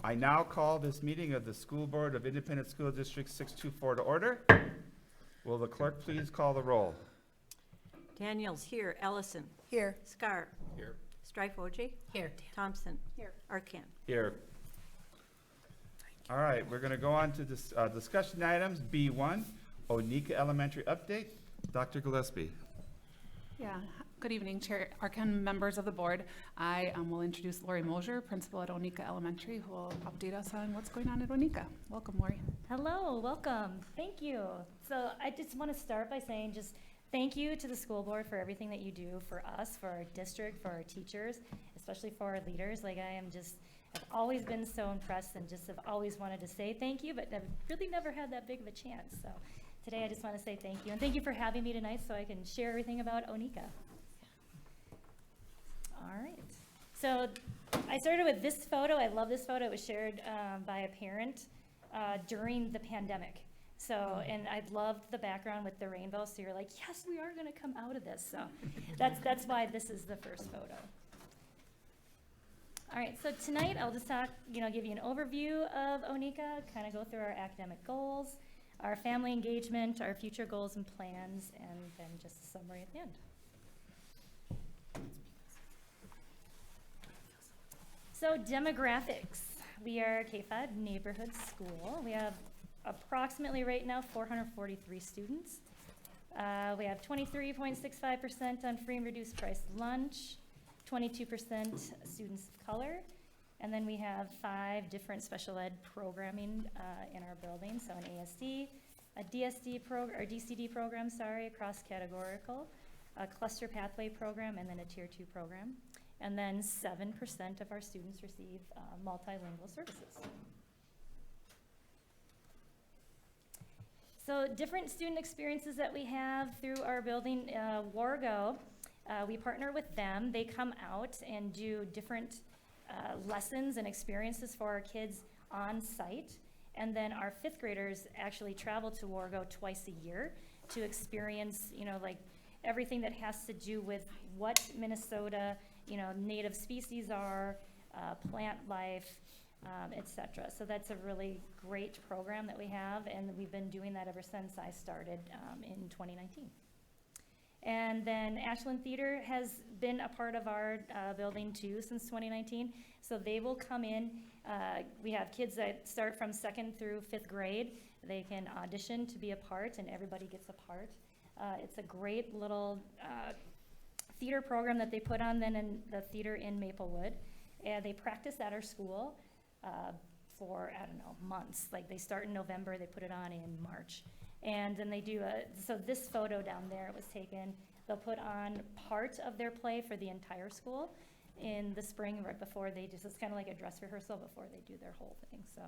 I now call this meeting of the School Board of Independent School District 624 to order. Will the clerk please call the roll? Daniels here. Ellison. Here. Scar. Here. Strifeoji. Here. Thompson. Here. Arcan. Here. All right, we're going to go on to discussion items. B1, Onika Elementary update. Dr. Gillespie. Yeah, good evening, Chair Arcan, members of the board. I will introduce Lori Mosier, principal at Onika Elementary, who will update us on what's going on at Onika. Welcome, Lori. Hello, welcome. Thank you. So I just want to start by saying just thank you to the school board for everything that you do for us, for our district, for our teachers, especially for our leaders. Like I've always been so impressed and just have always wanted to say thank you, but I've really never had that big of a chance. So today I just want to say thank you. And thank you for having me tonight so I can share everything about Onika. All right. So I started with this photo. I love this photo. It was shared by a parent during the pandemic. So, and I loved the background with the rainbow. So you're like, yes, we are going to come out of this. So that's why this is the first photo. All right, so tonight I'll just talk, give you an overview of Onika, kind of go through our academic goals, our family engagement, our future goals and plans, and then just a summary at the end. So demographics, we are a K-5 neighborhood school. We have approximately right now 443 students. We have 23.65% on free and reduced price lunch, 22% students of color, and then we have 5 different special ed programming in our building. So an ASD, a DCD program, cross-categorical, a cluster pathway program, and then a tier 2 program. And then 7% of our students receive multilingual services. So different student experiences that we have through our building, Wargo, we partner with them. They come out and do different lessons and experiences for our kids on site. And then our 5th graders actually travel to Wargo twice a year to experience, like everything that has to do with what Minnesota, native species are, plant life, etc. So that's a really great program that we have, and we've been doing that ever since I started in 2019. And then Ashland Theater has been a part of our building too since 2019. So they will come in. We have kids that start from 2nd through 5th grade. They can audition to be a part, and everybody gets a part. It's a great little theater program that they put on then in the theater in Maplewood. And they practice at our school for, months. Like they start in November, they put it on in March. And then they do so this photo down there was taken, they'll put on part of their play for the entire school in the spring right before it's kind of like a dress rehearsal before they do their whole thing. So,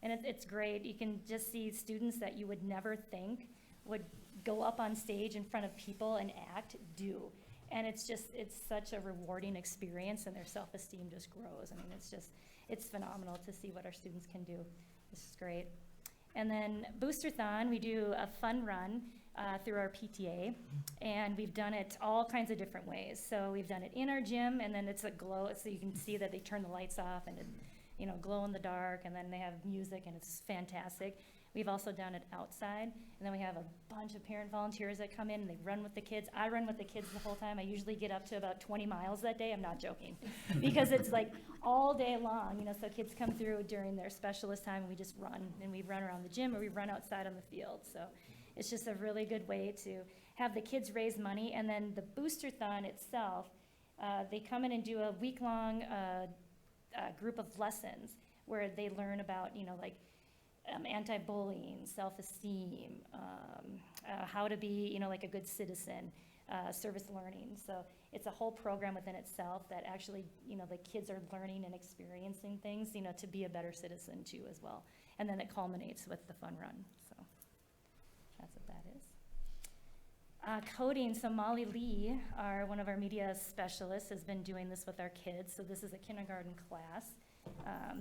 and it's great. You can just see students that you would never think would go up on stage in front of people and act, do. And it's such a rewarding experience, and their self-esteem just grows. I mean, it's phenomenal to see what our students can do. This is great. And then Boosterthon, we do a fun run through our PTA, and we've done it all kinds of different ways. So we've done it in our gym, and then it's a glow, so you can see that they turn the lights off, and it, glow in the dark, and then they have music, and it's fantastic. We've also done it outside, and then we have a bunch of parent volunteers that come in, and they run with the kids. I run with the kids the whole time. I usually get up to about 20 miles that day. I'm not joking, because it's like all day long, so kids come through during their specialist time, and we just run, and we run around the gym, or we run outside on the field. So it's just a really good way to have the kids raise money. And then the Boosterthon itself, they come in and do a week-long group of lessons where they learn about, anti-bullying, self-esteem, how to be, like a good citizen, service learning. So it's a whole program within itself that actually, the kids are learning and experiencing things, to be a better citizen too as well. And then it culminates with the fun run. So that's what that is. Coding, so Molly Lee, one of our media specialists, has been doing this with our kids. So this is a kindergarten class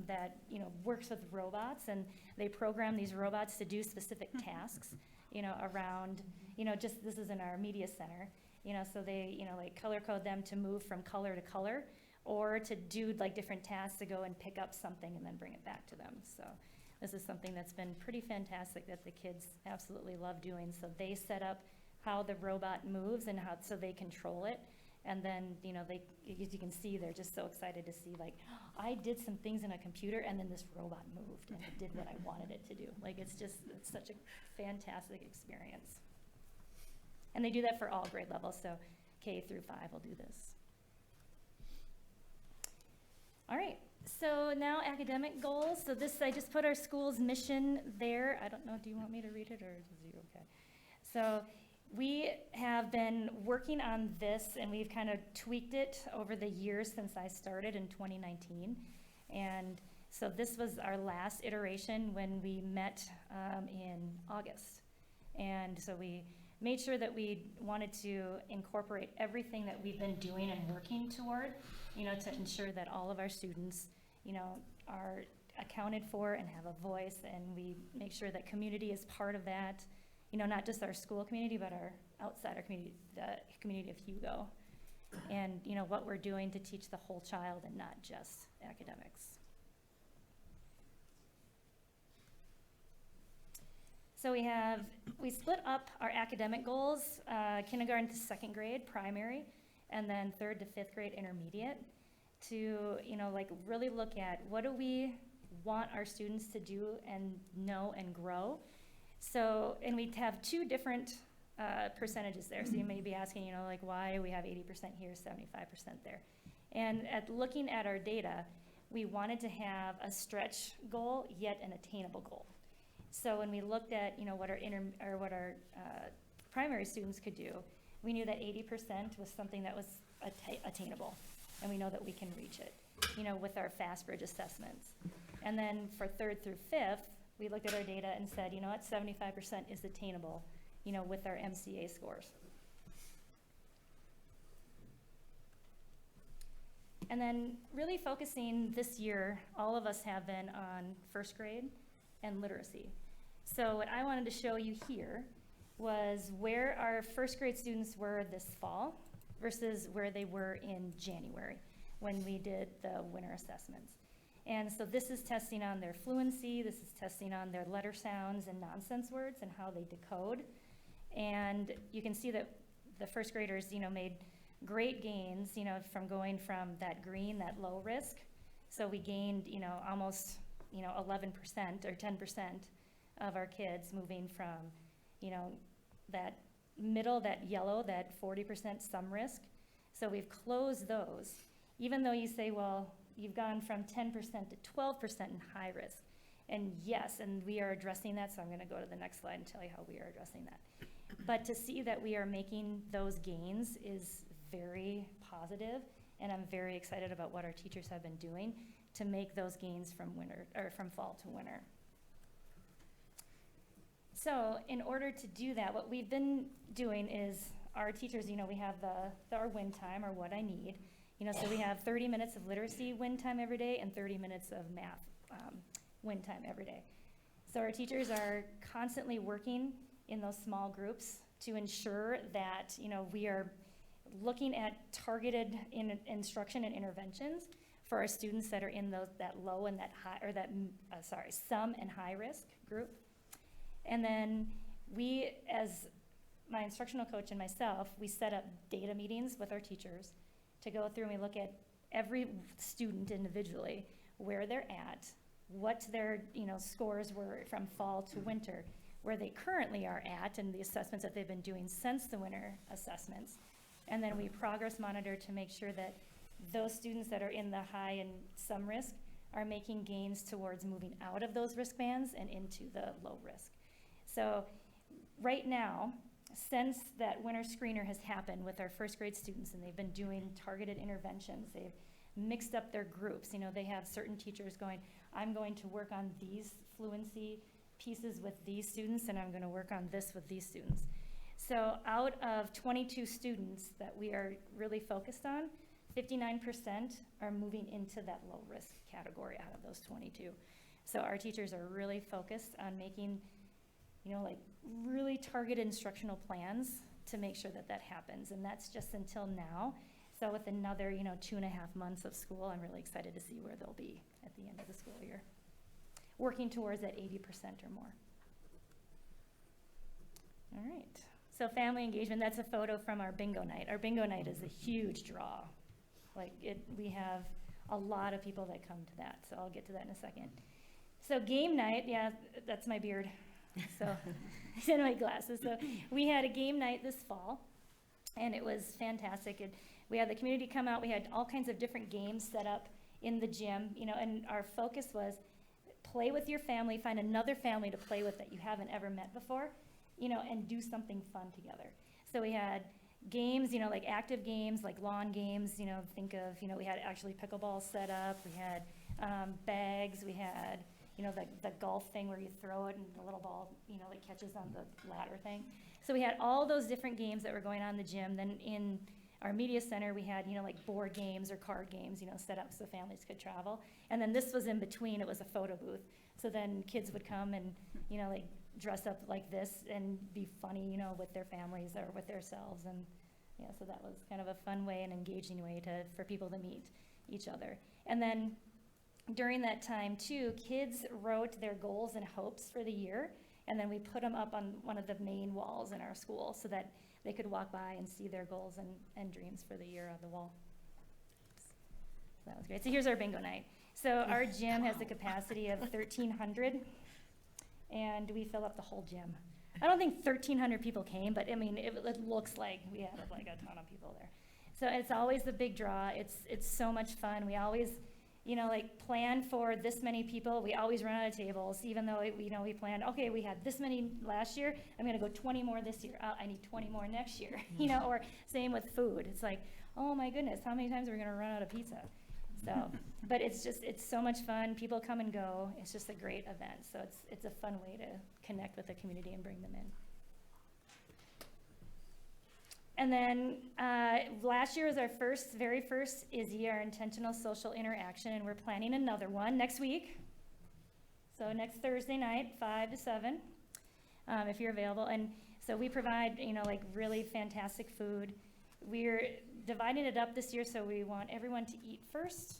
that works with robots, and they program these robots to do specific tasks, around, just this is in our media center, so they, like color code them to move from color to color, or to do like different tasks to go and pick up something and then bring it back to them. So this is something that's been pretty fantastic that the kids absolutely love doing. So they set up how the robot moves and how, so they control it. And then, you know, as you can see, they're just so excited to see, like, I did some things in a computer and then this robot moved and it did what I wanted it to do. Like, it's such a fantastic experience. And they do that for all grade levels, so K through 5 will do this. All right, so now academic goals. So this, I just put our school's mission there. I don't know, do you want me to read it or is you okay? So we have been working on this and we've kind of tweaked it over the years since I started in 2019. And so this was our last iteration when we met in August. And so we made sure that we wanted to incorporate everything that we've been doing and working toward, you know, to ensure that all of our students, you know, are accounted for and have a voice, and we make sure that community is part of that, you know, not just our school community, but our outsider community, the community of Hugo, and, you know, what we're doing to teach the whole child and not just academics. So we split up our academic goals, kindergarten to second grade, primary, and then third to fifth grade, intermediate, to, you know, like really look at what do we want our students to do and know and grow. So, and we have two different percentages there. So you may be asking, you know, like why we have 80% here, 75% there. And at looking at our data, we wanted to have a stretch goal, yet an attainable goal. So when we looked at, you know, what our primary students could do, we knew that 80% was something that was attainable, and we know that we can reach it, you know, with our FastBridge assessments. And then for third through fifth, we looked at our data and said, you know what, 75% is attainable, you know, with our MCA scores. And then really focusing this year, all of us have been on first grade and literacy. So what I wanted to show you here was where our first grade students were this fall versus where they were in January when we did the winter assessments. And so this is testing on their fluency, this is testing on their letter sounds and nonsense words and how they decode. And you can see that the first graders, you know, made great gains, you know, from going from that green, that low risk. So we gained, you know, almost, you know, 11% or 10% of our kids moving from, you know, that middle, that yellow, that 40% some risk. So we've closed those, even though you say, well, you've gone from 10% to 12% in high risk. And yes, and we are addressing that, so I'm gonna go to the next slide and tell you how we are addressing that. But to see that we are making those gains is very positive, and I'm very excited about what our teachers have been doing to make those gains from winter, or from fall to winter. So in order to do that, what we've been doing is our teachers, you know, we have our win time, or what I need. You know, so we have 30 minutes of literacy win time every day and 30 minutes of math win time every day. So our teachers are constantly working in those small groups to ensure that, you know, we are looking at targeted instruction and interventions for our students that are in that low and that high, or that, some and high risk group. And then we, as my instructional coach and myself, we set up data meetings with our teachers to go through and we look at every student individually, where they're at, what their, you know, scores were from fall to winter, where they currently are at, and the assessments that they've been doing since the winter assessments. And then we progress monitor to make sure that those students that are in the high and some risk are making gains towards moving out of those risk bands and into the low risk. So right now, since that winter screener has happened with our first grade students, and they've been doing targeted interventions, they've mixed up their groups. You know, they have certain teachers going, I'm going to work on these fluency pieces with these students, and I'm going to work on this with these students. So out of 22 students that we are really focused on, 59% are moving into that low risk category out of those 22. So our teachers are really focused on making, you know, like really targeted instructional plans to make sure that that happens. And that's just until now. So with another, 2.5 months of school, I'm really excited to see where they'll be at the end of the school year. Working towards that 80% or more. All right. So family engagement, that's a photo from our bingo night. Our bingo night is a huge draw. We have a lot of people that come to that, so I'll get to that in a second. So game night, yeah, that's my beard. So it's in my glasses. So we had a game night this fall, and it was fantastic. We had the community come out. We had all kinds of different games set up in the gym, and our focus was play with your family, find another family to play with that you haven't ever met before, and do something fun together. So we had games, like active games, like lawn games, think of, we had actually pickleball set up. We had bags. We had, the golf thing where you throw it and the little ball, like catches on the ladder thing. So we had all those different games that were going on in the gym. Then in our media center, we had, like board games or card games, set up so families could travel. And then this was in between, it was a photo booth. So then kids would come and, like dress up like this and be funny, with their families or with themselves. And yeah, so that was kind of a fun way and engaging way for people to meet each other. And then during that time too, kids wrote their goals and hopes for the year. And then we put them up on one of the main walls in our school so that they could walk by and see their goals and dreams for the year on the wall. So that was great. So here's our bingo night. So our gym has a capacity of 1,300, and we fill up the whole gym. I don't think 1,300 people came, but I mean, it looks like we had like a ton of people there. So it's always the big draw. It's so much fun. We always, plan for this many people. We always run out of tables, even though, we planned, okay, we had this many last year. I'm going to go 20 more this year. I need 20 more next year, or same with food. It's like, oh my goodness, how many times are we going to run out of pizza? So, but it's so much fun. People come and go. It's just a great event. So it's a fun way to connect with the community and bring them in. And then last year was our very first ISI, our intentional social interaction, and we're planning another one next week. So next Thursday night, 5 to 7, if you're available. And so we provide, like really fantastic food. We're dividing it up this year, so we want everyone to eat first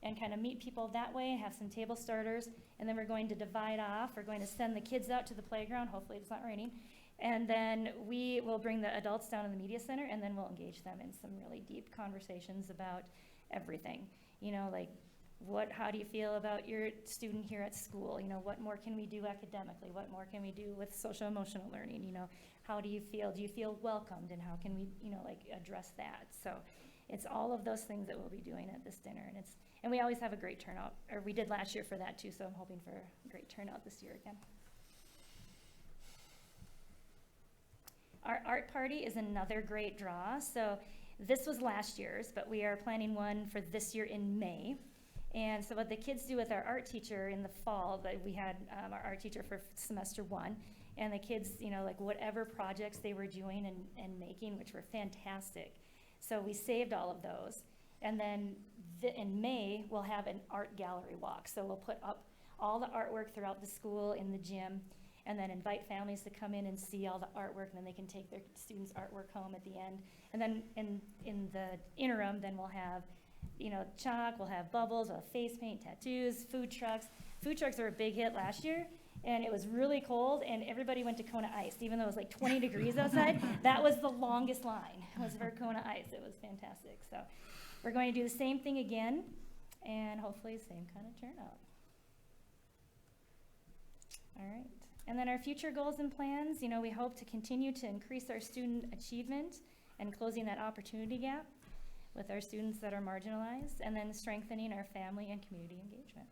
and kind of meet people that way and have some table starters. And then we're going to divide off. We're going to send the kids out to the playground. Hopefully it's not raining. And then we will bring the adults down in the media center, and then we'll engage them in some really deep conversations about everything. How do you feel about your student here at school? What more can we do academically? What more can we do with social emotional learning? How do you feel? Do you feel welcomed? And how can we, address that? So it's all of those things that we'll be doing at this dinner. And we always have a great turnout, or we did last year for that too, so I'm hoping for a great turnout this year again. Our art party is another great draw. So this was last year's, but we are planning one for this year in May. And so what the kids do with our art teacher in the fall, that we had our art teacher for semester 1, and the kids, whatever projects they were doing and making, which were fantastic. So we saved all of those. And then in May, we'll have an art gallery walk. So we'll put up all the artwork throughout the school in the gym, and then invite families to come in and see all the artwork, and then they can take their students' artwork home at the end. And then in the interim, then we'll have, chalk, we'll have bubbles, we'll have face paint, tattoos, food trucks. Food trucks were a big hit last year, and it was really cold, and everybody went to Kona Ice, even though it was like 20 degrees outside. That was the longest line, was for Kona Ice. It was fantastic. So we're going to do the same thing again, and hopefully the same kind of turnout. All right. And then our future goals and plans, we hope to continue to increase our student achievement and closing that opportunity gap with our students that are marginalized, and then strengthening our family and community engagement.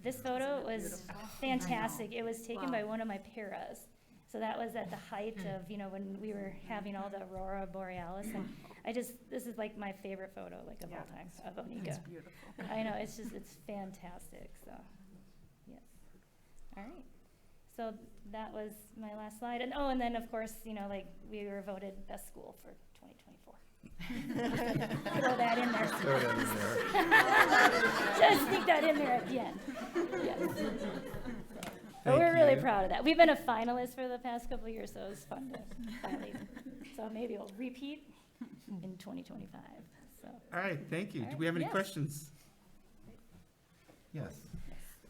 This photo was fantastic. It was taken by one of my paras. So that was at the height of, when we were having all the Aurora Borealis. And this is like my favorite photo, of all time, of Onika. That's beautiful. I know, it's fantastic, so, yes. All right. So that was my last slide. And and then of course, we were voted best school for 2024. Throw that in there. Throw that in there. Just sneak that in there at the end. Yes. But we're really you. proud of that. We've been a finalist for the past couple of years, so it's fun to finally, so maybe we'll repeat in 2025, so. All right, thank you. All Do right, we have any yes. questions? Yes.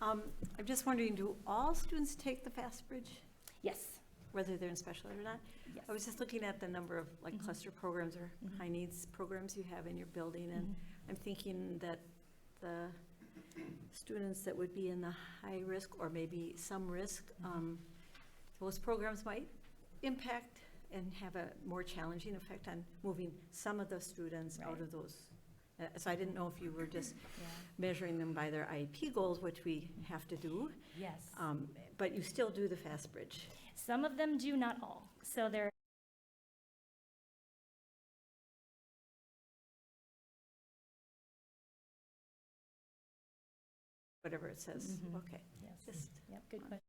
I'm just wondering, do all students take the Fast Bridge, Yes, whether they're in special ed or not? yes. I was just looking at the number of like Mhm. cluster programs or Mhm. high needs programs you have in your building, and I'm thinking that the students that would be in the high risk or maybe some risk, those programs might impact and have a more challenging effect on moving some of the students out Right. of those. So I didn't know if you were just Yeah. measuring them by their IEP goals, which we have to do, Yes. but you still do the Fast Bridge. Some of them do, not all. So there Whatever it says, Mhm. okay. Yes. Just Yep, good question.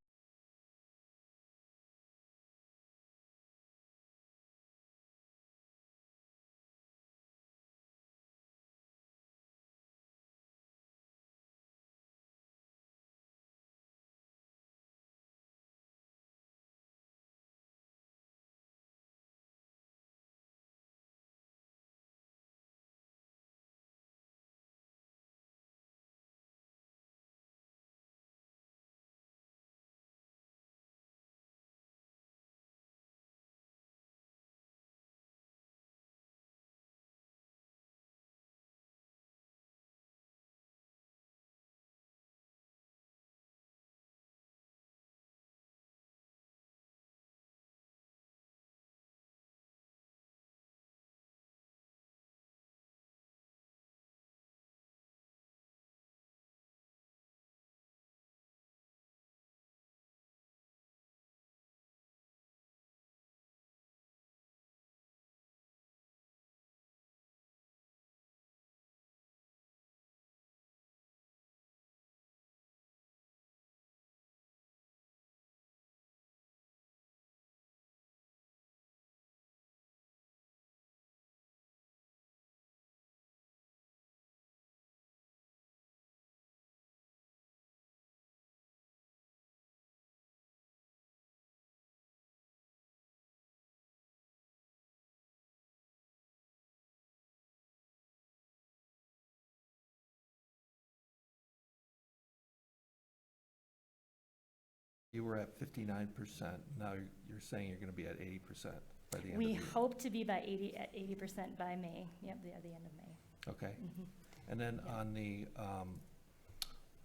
You were at 59%, now you're saying you're gonna be at 80% by the end of the We year. hope to be at 80% by May. Yep, the end of May. Okay, Mhm. and then Yeah.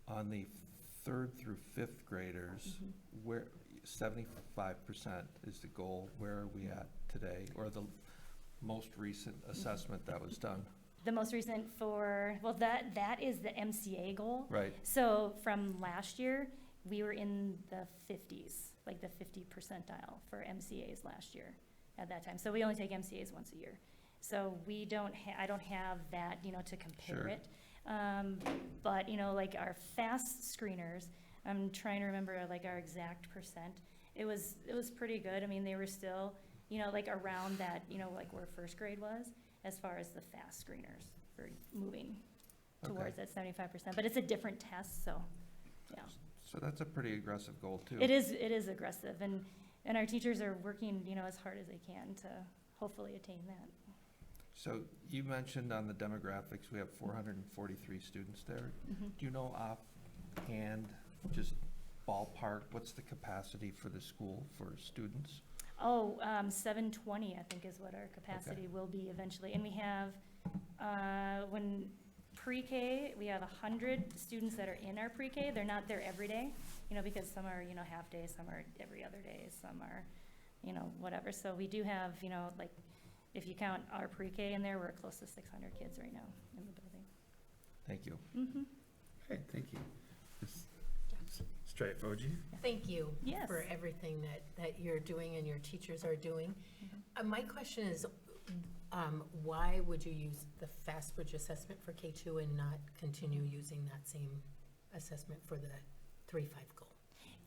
on the third through fifth graders, Mhm. where, 75% is the goal, where are we at today? Or the most recent assessment that was done, The most recent well, that is the MCA goal. right? So from last year, we were in the 50s, like the 50 percentile for MCAs last year at that time. So we only take MCAs once a year. So I don't have that, to compare Sure. it. But, like our FAST screeners, I'm trying to remember like our exact percent. It was pretty good. I mean, they were still, like around that, like where first grade was, as far as the FAST screeners for moving Okay. towards that 75%. But it's a different test, so, yeah. So that's a pretty aggressive goal, too. It is aggressive, and our teachers are working, as hard as they can to hopefully attain that. So you mentioned on the demographics, we have 443 students there. Mhm. Do you know offhand, just ballpark, what's the capacity for the school for students? 720, I think, is what our capacity will be eventually. And we have, when pre-K, we have 100 students that are in our pre-K. They're not there every day, because some are, half day, some are every other day, some are, whatever. So we do have, like, if you count our pre-K in there, we're close to 600 kids right now in the building. Thank you. Mm-hmm. Okay, thank you. Ms. Straight, Fauji? Thank you Yes. for everything that you're doing and your teachers are doing. My question is, why would you use the Fast Bridge assessment for K2 and not continue using that same assessment for the 3-5 goal?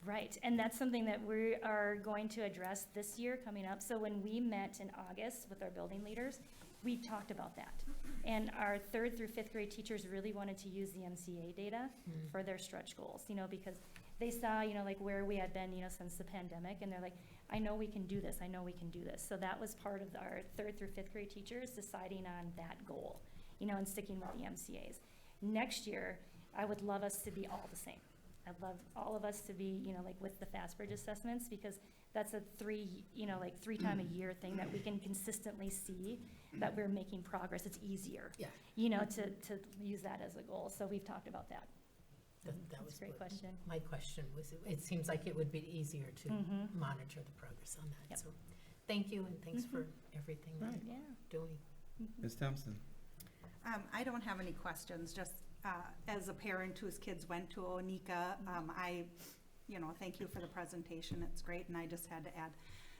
Right, and that's something that we are going to address this year coming up. So when we met in August with our building leaders, we talked about that. And our third through fifth grade teachers really wanted to use the MCA data for their stretch goals, because They saw, you know, like where we had been, you know, since the pandemic, and they're like, I know we can do this, I know we can do this. So that was part of our 3rd through 5th grade teachers deciding on that goal, you know, and sticking with the MCAs. Next year, I would love us to be all the same. I'd love all of us to be, you know, like with the FastBridge assessments, because that's a 3 time a year thing that we can consistently see that we're making progress. It's easier, Yeah. you know, to use that as a goal. So we've talked about that. That That's was a great what question. my question was. It seems like it would be easier to Mhm. monitor the progress on that. Yep. So, thank you, and thanks for everything that Right. you're Yeah. doing. Ms. Thompson? I don't have any questions, just as a parent whose kids went to Onika, thank you for the presentation, it's great, and I just had to add,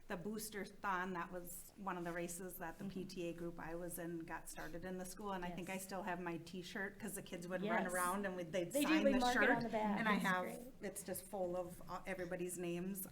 the booster-thon, that was one of the races that the PTA group I was in got started in the school, and I think I Yes. still have my T-shirt, because the kids would run Yes. around and they'd They do, sign we the mark it on shirt. the back. And I It's have, great. it's just full of everybody's names.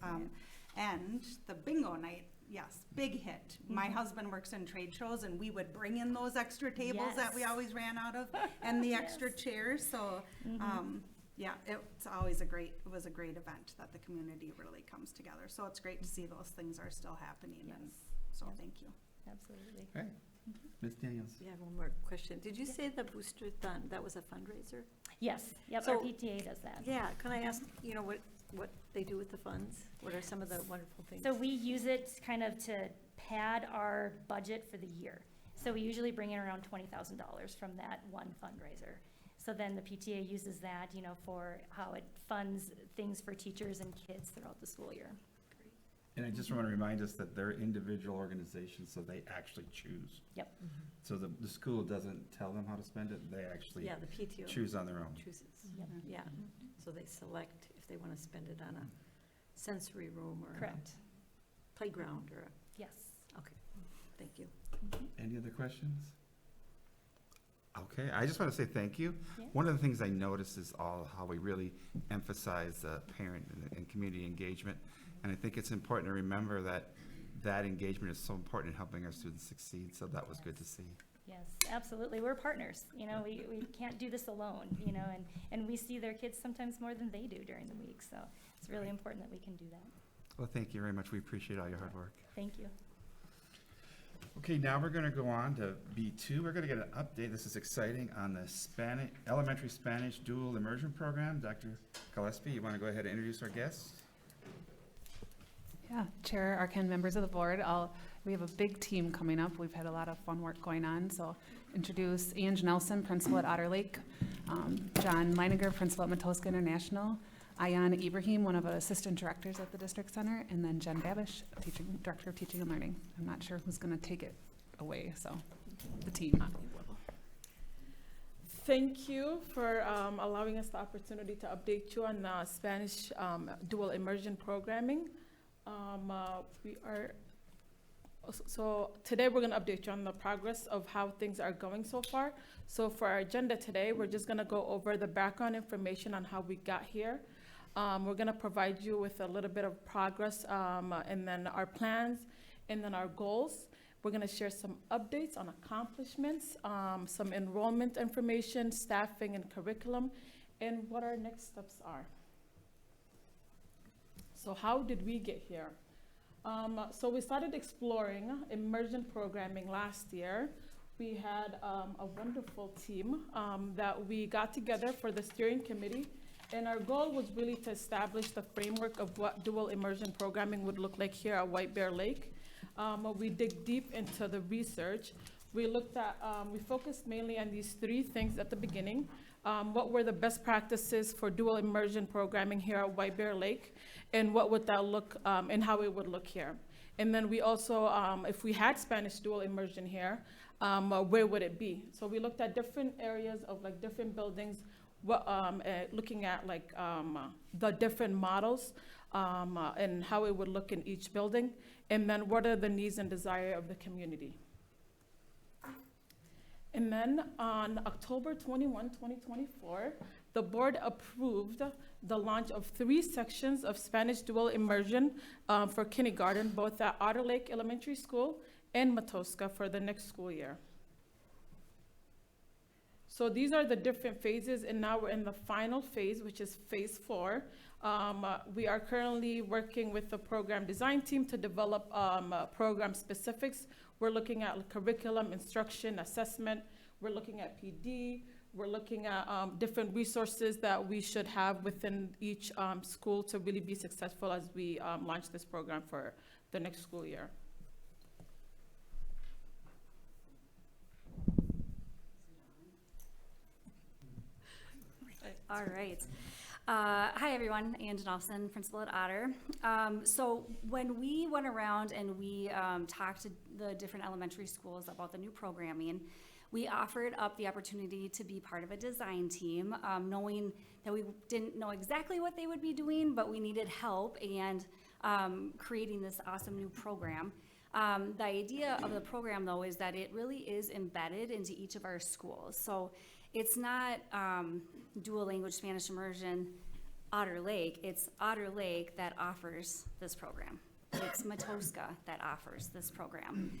And the bingo night, yes, big hit. My Mhm. husband works in trade shows, and we would bring in those extra tables that we Yes. always ran out of, and the extra Yes. chairs, so, Mhm. yeah, it's always it was a great event that the community really comes together. So it's great to see those things are still happening, and Yes, so Yep. thank you. absolutely. Right. Ms. Daniels? We have one more question. Did you Yeah. say the booster-thon, that was a fundraiser? Yes, yep, our So- PTA does that. Yeah, can I ask, what they do with the funds? What are some of the wonderful things? So we use it kind of to pad our budget for the year. So we usually bring in around $20,000 from that one fundraiser. So then the PTA uses that, you know, for how it funds things for teachers and kids throughout the school year. And I just want to remind us that they're individual organizations, so they actually choose. Yep. So the school doesn't tell them how to spend it, they actually Yeah, the PTO choose on their own. chooses. Yep. Yeah, so they select if they want to spend it on a sensory room or a Correct. playground or Yes. thank you. Any other questions? Okay, I just want to say thank you. Yeah. One of the things I noticed is how we really emphasize parent and community engagement. And I think it's important to remember that engagement is so important in helping our students succeed, so that was good to see. Yes, absolutely. We're partners. You know, we can't do this alone, you know, and we see their kids sometimes more than they do during the week. So it's really important that we can do that. Well, thank you very much. We appreciate all your hard work. Thank you. Okay, now we're going to go on to B2. We're going to get an update. This is exciting on the elementary Spanish dual immersion program. Dr. Gillespie, you want to go ahead and introduce our guests? Yeah, Chair, Arcan, members of the board, we have a big team coming up. We've had a lot of fun work going on, so introduce Ange Nelson, principal at Otter Lake, John Leininger, principal at Matoska International, Ayan Ibrahim, one of the assistant directors at the district center, and then Jen Babish, director of teaching and learning. I'm not sure who's going to take it away, so the team. Thank you for allowing us the opportunity to update you on Spanish dual immersion programming. So today we're going to update you on the progress of how things are going so far. So for our agenda today, we're just going to go over the background information on how we got here. We're going to provide you with a little bit of progress and then our plans and then our goals. We're going to share some updates on accomplishments, some enrollment information, staffing and curriculum, and what our next steps are. So how did we get here? So we started exploring immersion programming last year. We had a wonderful team that we got together for the steering committee. And our goal was really to establish the framework of what dual immersion programming would look like here at White Bear Lake. We dig deep into the research. We looked at, we focused mainly on these 3 things at the beginning. What were the best practices for dual immersion programming here at White Bear Lake? And what would that look, and how it would look here? And then we also, if we had Spanish dual immersion here, where would it be? So we looked at different areas of like different buildings, looking at like the different models and how it would look in each building, and then what are the needs and desire of the community. And then on October 21, 2024, the board approved the launch of 3 sections of Spanish dual immersion for kindergarten, both at Otter Lake Elementary School and Matoska for the next school year. So these are the different phases, and now we're in the final phase, which is phase 4. We are currently working with the program design team to develop program specifics. We're looking at curriculum, instruction, assessment. We're looking at PD. We're looking at different resources that we should have within each school to really be successful as we launch this program for the next school year. All right. Hi, everyone. Ann Nelson, principal at Otter. So when we went around and we talked to the different elementary schools about the new programming, we offered up the opportunity to be part of a design team, knowing that we didn't know exactly what they would be doing, but we needed help and creating this awesome new program. The idea of the program, though, is that it really is embedded into each of our schools. So it's not dual language Spanish immersion Otter Lake. It's Otter Lake that offers this program. It's Matoska that offers this program.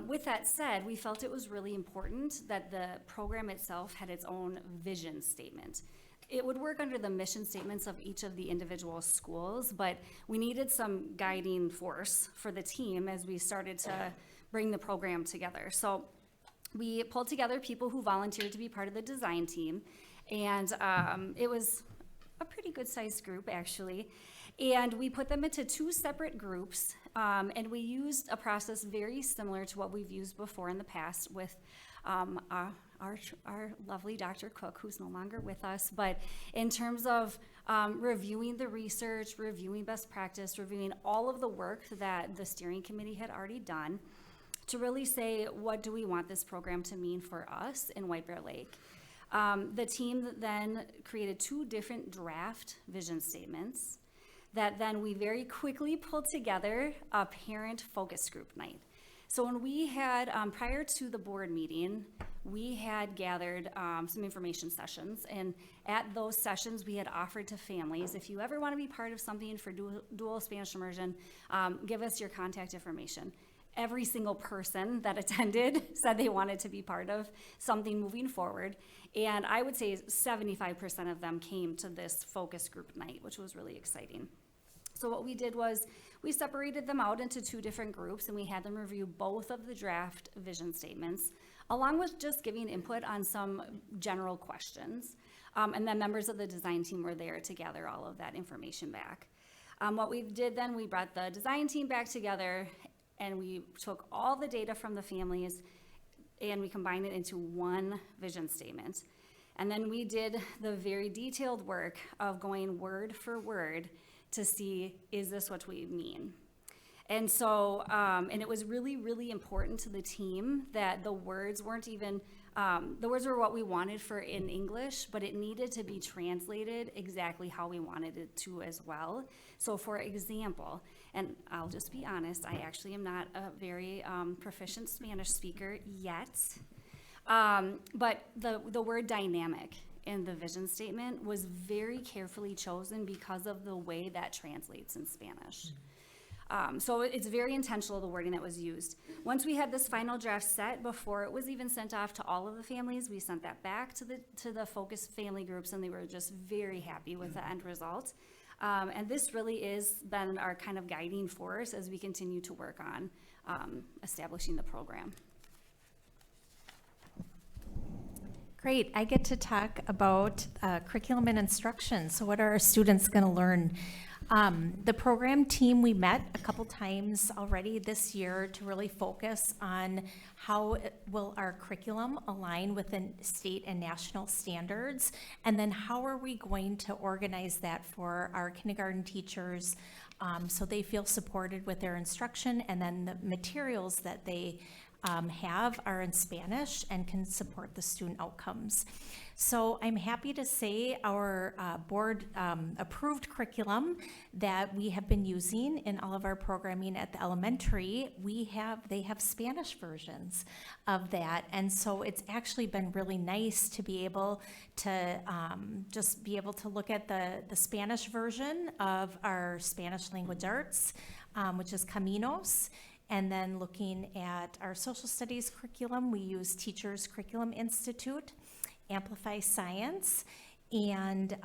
With that said, we felt it was really important that the program itself had its own vision statement. It would work under the mission statements of each of the individual schools, but we needed some guiding force for the team as we started to bring the program together. So we pulled together people who volunteered to be part of the design team, and it was a pretty good sized group, actually. And we put them into 2 separate groups, and we used a process very similar to what we've used before in the past with our lovely Dr. Cook, who's no longer with us. But in terms of reviewing the research, reviewing best practice, reviewing all of the work that the steering committee had already done, to really say, what do we want this program to mean for us in White Bear Lake? The team then created 2 different draft vision statements that then we very quickly pulled together a parent focus group night. So when we had, prior to the board meeting, we had gathered some information sessions, and at those sessions, we had offered to families, if you ever want to be part of something for dual Spanish immersion, give us your contact information. Every single person that attended said they wanted to be part of something moving forward. And I would say 75% of them came to this focus group night, which was really exciting. So what we did was we separated them out into 2 different groups, and we had them review both of the draft vision statements, along with just giving input on some general questions. And then members of the design team were there to gather all of that information back. What we did then, we brought the design team back together, and we took all the data from the families and we combined it into one vision statement. And then we did the very detailed work of going word for word to see, is this what we mean? And so, and it was really, really important to the team that the words weren't even, the words were what we wanted for in English, but it needed to be translated exactly how we wanted it to as well. So for example, and I'll just be honest, I actually am not a very proficient Spanish speaker yet, but the word dynamic in the vision statement was very carefully chosen because of the way that translates in Spanish. So it's very intentional, the wording that was used. Once we had this final draft set, before it was even sent off to all of the families, we sent that back to the focus family groups, and they were just very happy with the end result. And this really is been our kind of guiding force as we continue to work on establishing the program. Great, I get to talk about curriculum and instruction. So what are our students going to learn? The program team, we met a couple times already this year to really focus on how will our curriculum align with the state and national standards, and then how are we going to organize that for our kindergarten teachers so they feel supported with their instruction, and then the materials that they have are in Spanish and can support the student outcomes. So I'm happy to say our board approved curriculum that we have been using in all of our programming at the elementary, they have Spanish versions of that. And so it's actually been really nice to be able to just be able to look at the Spanish version of our Spanish language arts, which is Caminos. And then looking at our social studies curriculum, we use Teachers Curriculum Institute. Amplify Science, and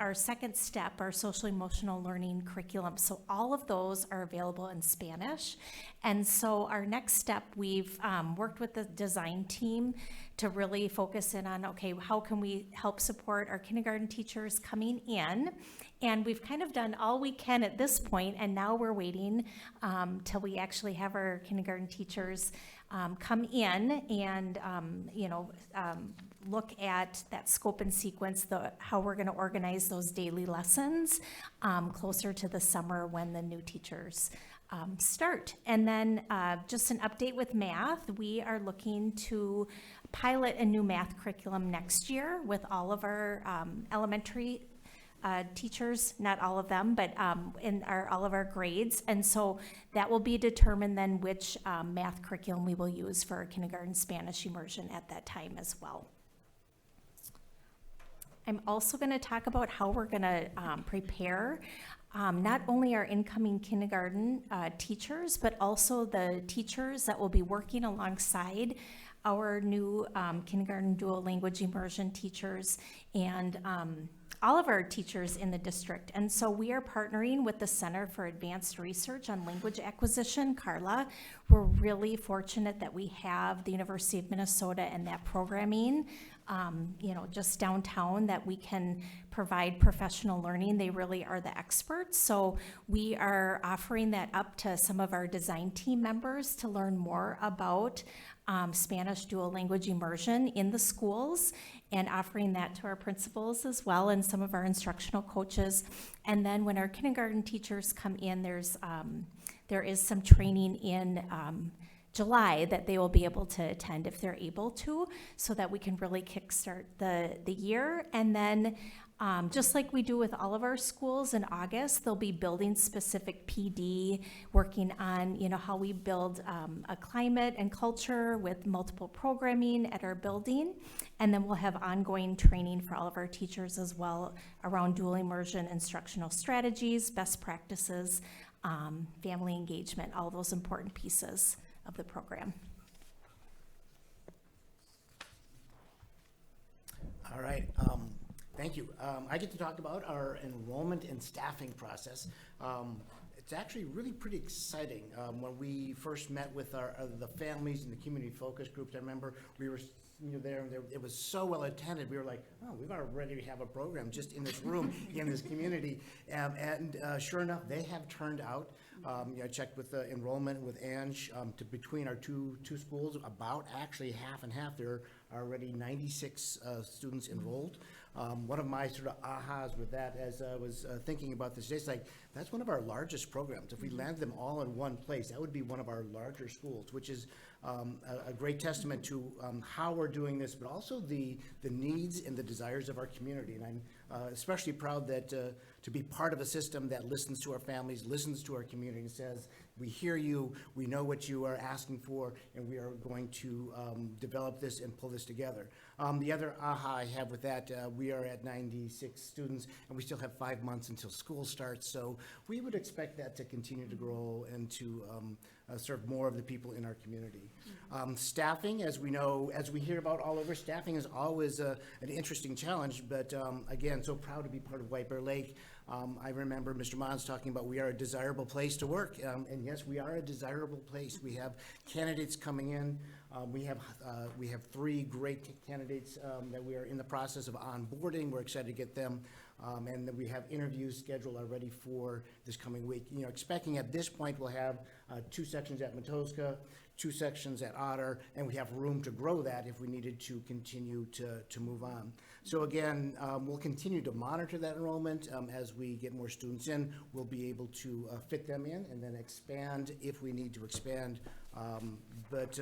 our second step, our social emotional learning curriculum. So all of those are available in Spanish. And so our next step, we've worked with the design team to really focus in on, okay, how can we help support our kindergarten teachers coming in? And we've kind of done all we can at this point, and now we're waiting till we actually have our kindergarten teachers come in and, look at that scope and sequence, how we're going to organize those daily lessons closer to the summer when the new teachers start. And then just an update with math, we are looking to pilot a new math curriculum next year with all of our elementary teachers, not all of them, but in all of our grades. And so that will be determined then which math curriculum we will use for our kindergarten Spanish immersion at that time as well. I'm also going to talk about how we're going to prepare not only our incoming kindergarten teachers, but also the teachers that will be working alongside our new kindergarten dual language immersion teachers and all of our teachers in the district. And so we are partnering with the Center for Advanced Research on Language Acquisition, CARLA. We're really fortunate that we have the University of Minnesota and that programming, just downtown, that we can provide professional learning. They really are the experts. So we are offering that up to some of our design team members to learn more about Spanish dual language immersion in the schools, and offering that to our principals as well and some of our instructional coaches. And then when our kindergarten teachers come in, there is some training in July that they will be able to attend if they're able to, so that we can really kickstart the year. And then just like we do with all of our schools in August, they'll be building specific PD, working on, how we build a climate and culture with multiple programming at our building. And then we'll have ongoing training for all of our teachers as well around dual immersion instructional strategies, best practices, family engagement, all those important pieces of the program. All right. Thank you. I get to talk about our enrollment and staffing process. It's actually really pretty exciting. When we first met with the families and the community focus groups, I remember we were there, and it was so well attended. We were like, oh, we've already have a program just in this room, in this community. And sure enough, they have turned out. I checked with the enrollment with Ange between our two schools, about actually half and half. There are already 96 students enrolled. One of my sort of ahas with that, as I was thinking about this, is like, that's one of our largest programs. If we land them all in one place, that would be one of our larger schools, which is a great testament to how we're doing this, but also the needs and the desires of our community. And I'm especially proud that to be part of a system that listens to our families, listens to our community, and says, we hear you, we know what you are asking for, and we are going to develop this and pull this together. The other aha I have with that, we are at 96 students, and we still have 5 months until school starts, so we would expect that to continue to grow and to serve more of the people in our community. Staffing, as we know, as we hear about all over, staffing is always an interesting challenge, but again, so proud to be part of White Bear Lake. I remember Mr. Mons talking about we are a desirable place to work, and yes, we are a desirable place. We have candidates coming in. We have 3 great candidates that we are in the process of onboarding. We're excited to get them, and then we have interviews scheduled already for this coming week. Expecting at this point we'll have 2 sections at Matoska, 2 sections at Otter, and we have room to grow that if we needed to continue to move on. So again, we'll continue to monitor that enrollment. As we get more students in, we'll be able to fit them in and then expand if we need to expand. But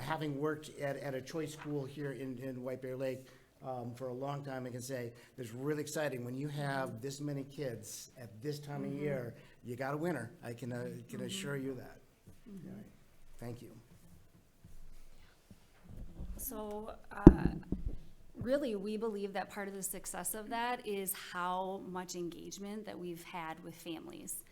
having worked at a choice school here in White Bear Lake for a long time, I can say it's really exciting when you have this many kids at this time of year. You got a winner. I can assure you that. All right. Thank you. So, really, we believe that part of the success of that is how much engagement that we've had with families.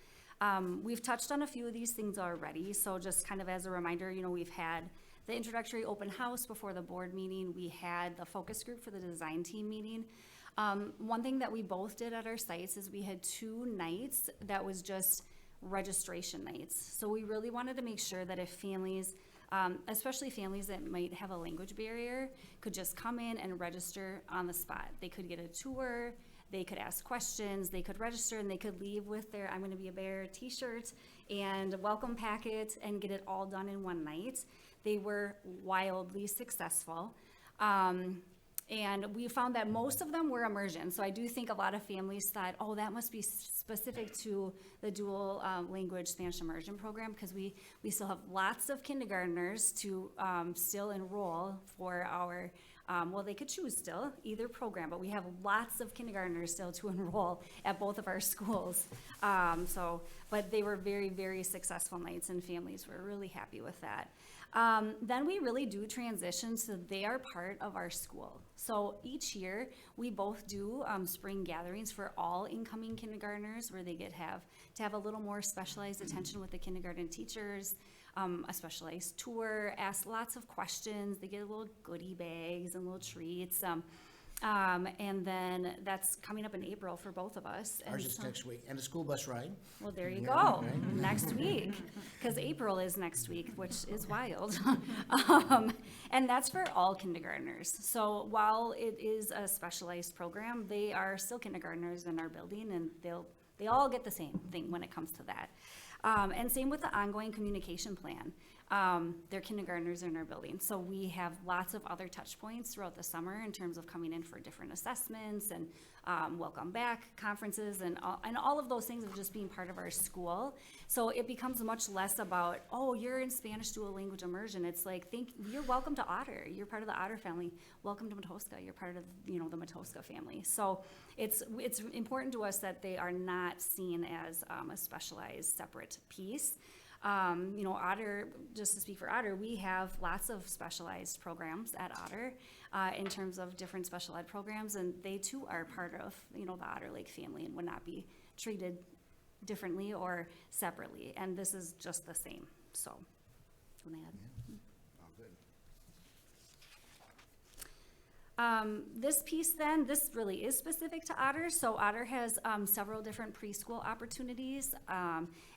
We've touched on a few of these things already, so just kind of as a reminder, we've had the introductory open house before the board meeting, we had the focus group for the design team meeting. One thing that we both did at our sites is we had 2 nights that was just registration nights. So we really wanted to make sure that if families, especially families that might have a language barrier, could just come in and register on the spot. They could get a tour, they could ask questions, they could register, and they could leave with their I'm gonna be a bear t-shirt and welcome packet and get it all done in one night. They were wildly successful. And we found that most of them were immersion. So I do think a lot of families thought, oh, that must be specific to the dual language Spanish immersion program, because we still have lots of kindergartners to still enroll for our, well, they could choose still either program, but we have lots of kindergartners still to enroll at both of our schools. But they were very, very successful nights, and families were really happy with that. Then we really do transition, so they are part of our school. So each year, we both do spring gatherings for all incoming kindergartners, where they to have a little more specialized attention with the kindergarten teachers, a specialized tour, ask lots of questions. They get little goodie bags and little treats. And then that's coming up in April for both of us. Ours is next week, and a school bus ride. Well, there you Yeah, go, right. next week, because April is next week, which is wild. And that's for all kindergartners. So while it is a specialized program, they are still kindergartners in our building, and they all get the same thing when it comes to that. And same with the ongoing communication plan. They're kindergartners in our building. So we have lots of other touch points throughout the summer in terms of coming in for different assessments and welcome back conferences and all of those things of just being part of our school. So it becomes much less about, oh, you're in Spanish dual language immersion. It's like, you're welcome to Otter. You're part of the Otter family. Welcome to Matoska. You're part of, the Matoska family. So it's important to us that they are not seen as a specialized separate piece. Otter, just to speak for Otter, we have lots of specialized programs at Otter in terms of different special ed programs, and they too are part of, the Otter Lake family and would not be treated differently or separately. And this is just the same. So, do you want to add? All good. This piece then, this really is specific to Otter. So Otter has several different preschool opportunities.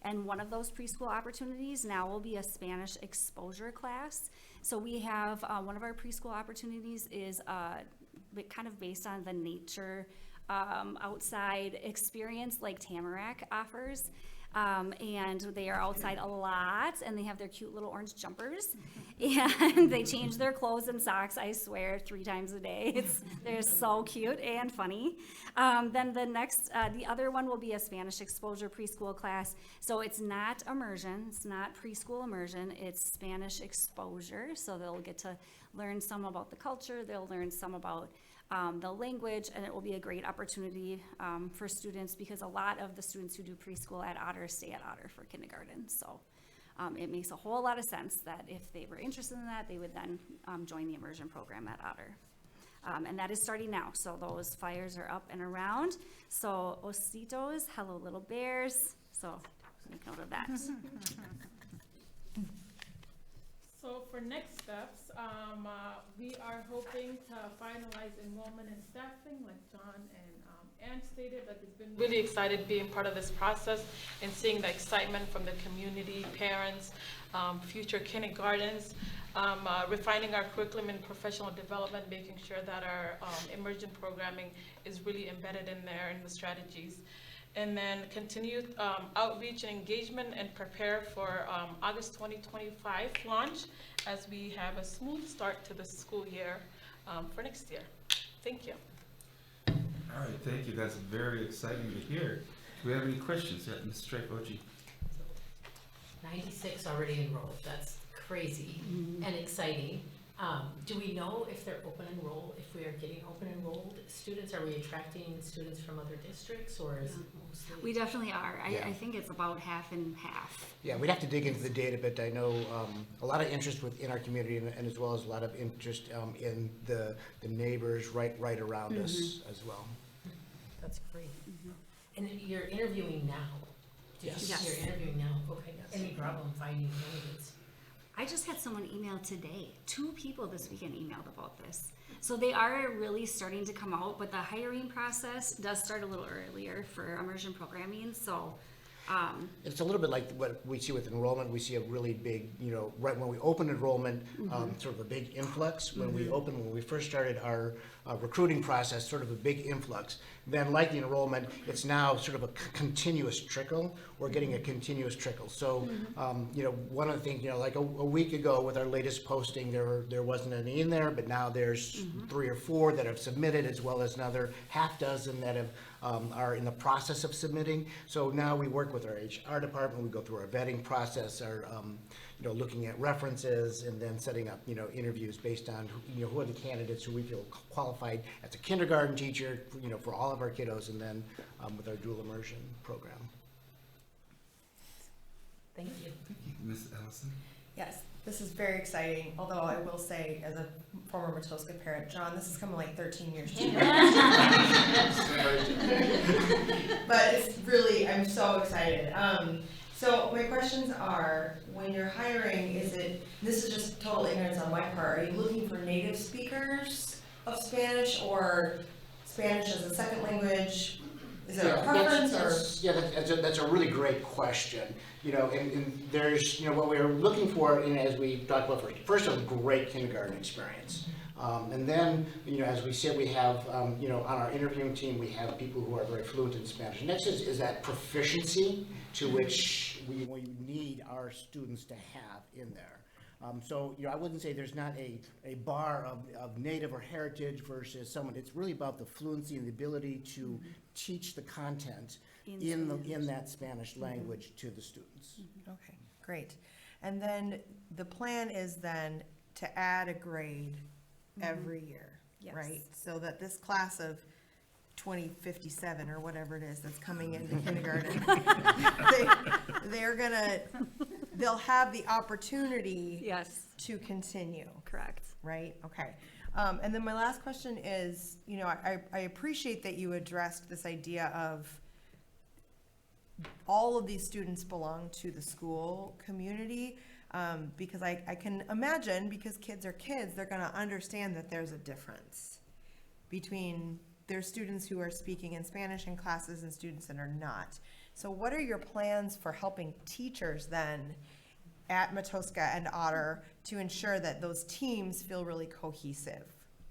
And one of those preschool opportunities now will be a Spanish exposure class. So we have, one of our preschool opportunities is kind of based on the nature outside experience like Tamarack offers. And they are outside a lot, and they have their cute little orange jumpers, and they change their clothes and socks, I swear, 3 times a day. They're so cute and funny. Then the other one will be a Spanish exposure preschool class. So it's not immersion, it's not preschool immersion, it's Spanish exposure. So they'll get to learn some about the culture, they'll learn some about the language, and it will be a great opportunity for students, because a lot of the students who do preschool at Otter stay at Otter for kindergarten. So it makes a whole lot of sense that if they were interested in that, they would then join the immersion program at Otter. And that is starting now, so those flyers are up and around. So ositos, hello little bears, so make note of that. So for next steps, we are hoping to finalize enrollment and staffing, like John and Ann stated. Like, it's been really excited being part of this process and seeing the excitement from the community, parents, future kindergartens, refining our curriculum and professional development, making sure that our immersion programming is really embedded in there in the strategies. And then continue outreach and engagement and prepare for August 2025 launch, as we have a smooth start to the school year for next year. Thank you. All right, thank you. That's very exciting to hear. Do we have any questions? Yeah, Ms. Stripe-Oji. 96 already enrolled, that's crazy and exciting. Do we know if they're open enrolled, if we are getting open enrolled students? Are we attracting students from other districts, or is it mostly? We definitely are. Yeah. I think it's about half and half. Yeah, we'd have to dig into the data, but I know a lot of interest in our community, and as well as a lot of interest in the neighbors right around us as well. That's great. And you're interviewing now? Yes. Yes. You're interviewing now, okay. Any problem finding candidates? I just had someone email today. 2 people this weekend emailed about this. So they are really starting to come out, but the hiring process does start a little earlier for immersion programming. So It's a little bit like what we see with enrollment. We see a really big, right when we open enrollment, sort of a big influx. When we first started our recruiting process, sort of a big influx. Then like the enrollment, it's now sort of a continuous trickle. We're getting a continuous trickle. So, one of the things, like a week ago with our latest posting, there wasn't any in there, but now there's 3 or 4 that have submitted, as well as another half dozen that have are in the process of submitting. So now we work with our HR department, we go through our vetting process, our, looking at references, and then setting up, interviews based on, who are the candidates who we feel qualified as a kindergarten teacher, for all of our kiddos, and then with our dual immersion program. Thank you. Ms. Allison? Yes, this is very exciting, although I will say, as a former Matoska parent, John, this is coming like 13 years too late. But it's really, I'm so excited. So my questions are, when you're hiring, this is just total ignorance on my part, are you looking for native speakers of Spanish or Spanish as a second language? Is it a preference or? That's a really great question. And there's, what we're looking for, as we talked about first, a great kindergarten experience. And then, as we said, we have, on our interviewing team, we have people who are very fluent in Spanish. Next is that proficiency to which we need our students to have in there. So, I wouldn't say there's not a bar of native or heritage versus someone. It's really about the fluency and the ability to teach the content in that Spanish language to the students. Okay, great. And then the plan is then to add a grade every year, Yes. right? So that this class of 2057 or whatever it is that's coming into kindergarten, they'll have the opportunity Yes, to continue, correct. right? Okay. And then my last question is, I appreciate that you addressed this idea of all of these students belong to the school community, because I can imagine, because kids are kids, they're gonna understand that there's a difference between their students who are speaking in Spanish in classes and students that are not. So what are your plans for helping teachers then at Matoska and Otter to ensure that those teams feel really cohesive?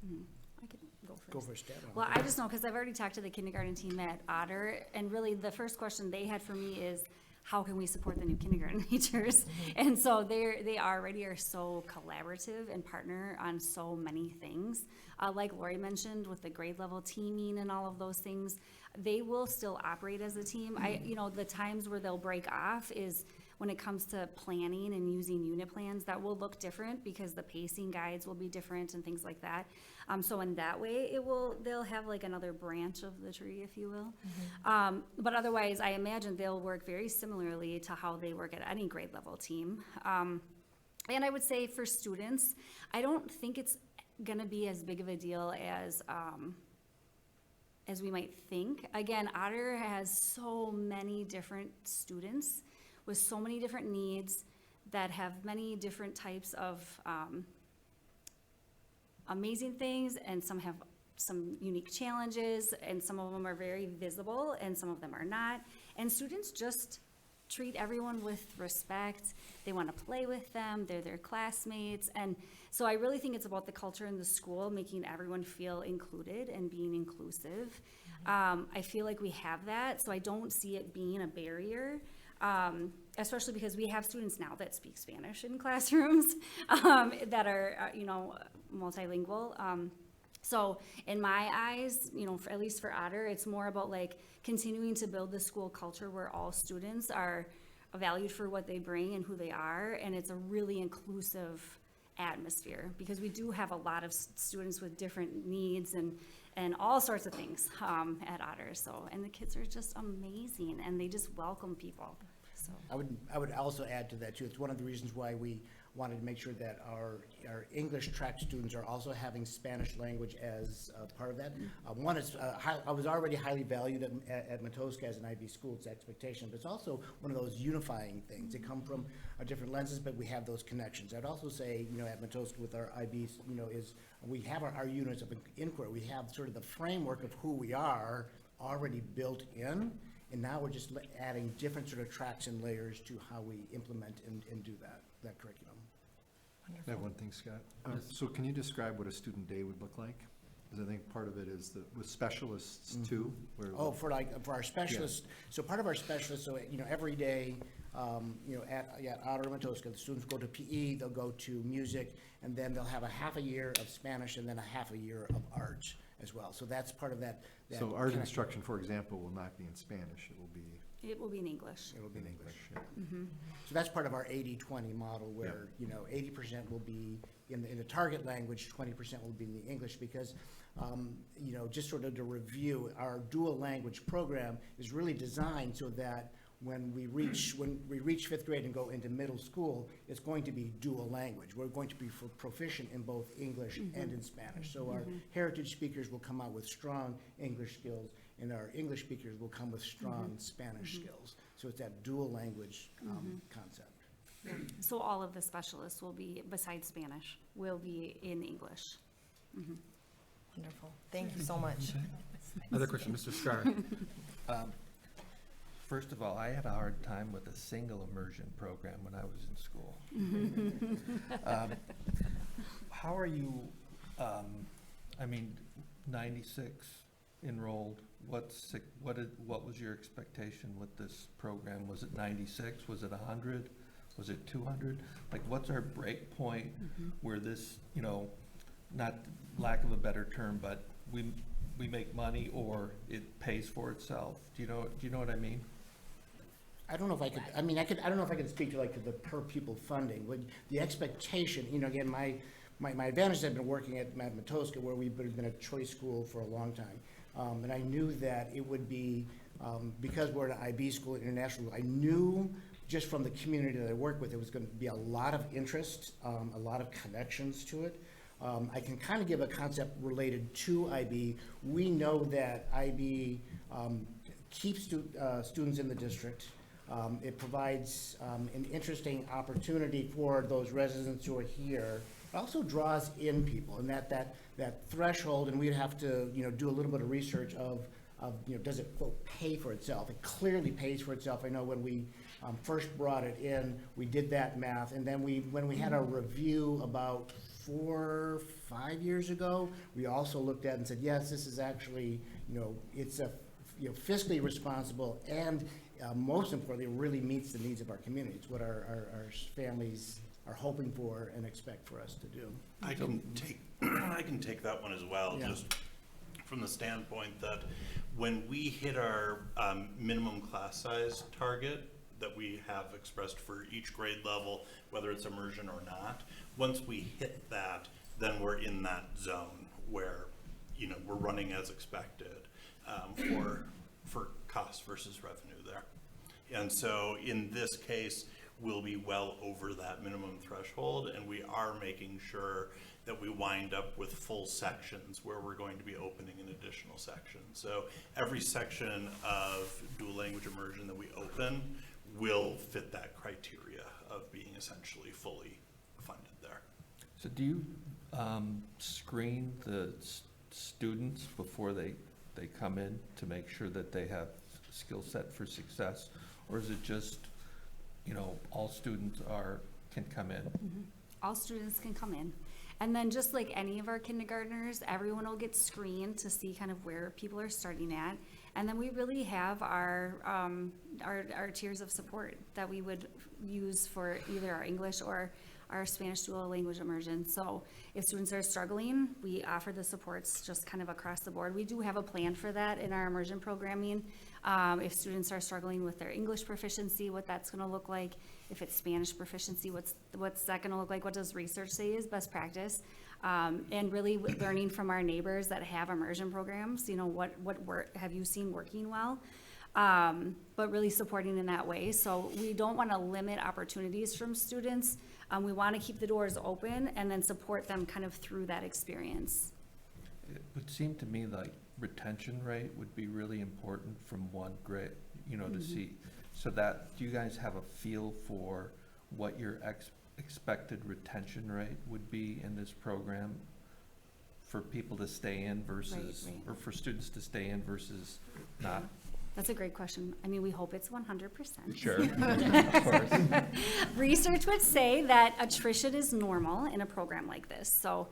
I can go first. Go for a stab. Well, I just know, because I've already talked to the kindergarten team at Otter, and really the first question they had for me is, how can we support the new kindergarten teachers? And so they already are so collaborative and partner on so many things. Like Lori mentioned, with the grade level teaming and all of those things, they will still operate as a team. The times where they'll break off is when it comes to planning and using unit plans. That will look different because the pacing guides will be different and things like that. So in that way, they'll have like another branch of the tree, if you will. But otherwise, I imagine they'll work very similarly to how they work at any grade level team. And I would say for students, I don't think it's gonna be as big of a deal as we might think. Again, Otter has so many different students with so many different needs that have many different types of amazing things, and some have some unique challenges, and some of them are very visible and some of them are not. And students just treat everyone with respect. They want to play with them. They're their classmates. And so I really think it's about the culture in the school, making everyone feel included and being inclusive. I feel like we have that, so I don't see it being a barrier. Especially because we have students now that speak Spanish in classrooms, that are, multilingual. So in my eyes, at least for Otter, it's more about like continuing to build the school culture where all students are valued for what they bring and who they are, and it's a really inclusive atmosphere, because we do have a lot of students with different needs and all sorts of things at Otter. So, and the kids are just amazing, and they just welcome people. So. I would also add to that too. It's one of the reasons why we wanted to make sure that our English track students are also having Spanish language as part of that. One is, I was already highly valued at Matoska as an IB school, it's expectation, but it's also one of those unifying things. They come from different lenses, but we have those connections. I'd also say, at Matoska with our IBs, is we have our units of inquiry. We have sort of the framework of who we are already built in, and now we're just adding different sort of tracks and layers to how we implement and do that curriculum. I have one thing, Scott. So can you describe what a student day would look like? Because I think part of it is with specialists too. where- Oh, for our specialists, so part of our specialists, so, every day, at Otter and Matoska, the students go to PE, they'll go to music, and then they'll have a half a year of Spanish and then a half a year of art as well. So that's part of that. So art connection. instruction, for example, will not be in Spanish, it will be It will be in English. It will be in English. yeah. So that's part of our 80-20 model where, 80% will be in the target language, 20% will be in the English because, just sort of to review, our dual language program is really designed so that when we reach fifth grade and go into middle school, it's going to be dual language. We're going to be proficient in both English and in Spanish. So our heritage speakers will come out with strong English skills, and our English speakers will come with strong Spanish skills. So it's that dual language concept. So all of the specialists will be, besides Spanish, will be in English. Wonderful. Thank you so much. Other question, Mr. Scar? First of all, I had a hard time with a single immersion program when I was in school. How are you, 96 enrolled, what was your expectation with this program? Was it 96? Was it 100? Was it 200? Like, what's our break point where this, not lack of a better term, but we make money or it pays for itself? Do you know what I mean? I don't know if I could, I don't know if I could speak to to the per pupil funding. The expectation, again, my advantage is I've been working at Matoska where we've been a choice school for a long time. And I knew that it would be, because we're an IB school, international, I knew just from the community that I work with, there was going to be a lot of interest, a lot of connections to it. I can kind of give a concept related to IB. We know that IB keeps students in the district. It provides an interesting opportunity for those residents who are here. It also draws in people, and that threshold, and we'd have to do a little bit of research of does it quote pay for itself? It clearly pays for itself. I know when we first brought it in, we did that math, and then when we had a review about 4 or 5 years ago, we also looked at it and said, yes, this is actually it's a fiscally responsible and most importantly, really meets the needs of our community. It's what our families are hoping for and expect for us to do. I can take that one as well, Yeah. just from the standpoint that when we hit our minimum class size target that we have expressed for each grade level, whether it's immersion or not, once we hit that, then we're in that zone where we're running as expected for cost versus revenue there. And so in this case, we'll be well over that minimum threshold, and we are making sure that we wind up with full sections where we're going to be opening an additional section. So every section of dual language immersion that we open will fit that criteria of being essentially fully funded there. So do you screen the students before they come in to make sure that they have skill set for success? Or is it just, all students can come in? All students can come in. And then just like any of our kindergartners, everyone will get screened to see kind of where people are starting at. And then we really have our tiers of support that we would use for either our English or our Spanish dual language immersion. So if students are struggling, we offer the supports just kind of across the board. We do have a plan for that in our immersion programming. If students are struggling with their English proficiency, what that's gonna look like. If it's Spanish proficiency, what's that gonna look like? What does research say is best practice? And really learning from our neighbors that have immersion programs, what work have you seen working well? but really supporting in that way. So we don't want to limit opportunities from students. We want to keep the doors open and then support them kind of through that experience. It would seem to me like retention rate would be really important from one grade, you know, to see. So that, do you guys have a feel for what your expected retention rate would be in this program for people to stay in versus, Right. or for students to stay in versus not? That's a great question. I mean, we hope it's 100%. Sure, of course. Research would say that attrition is normal in a program like this. So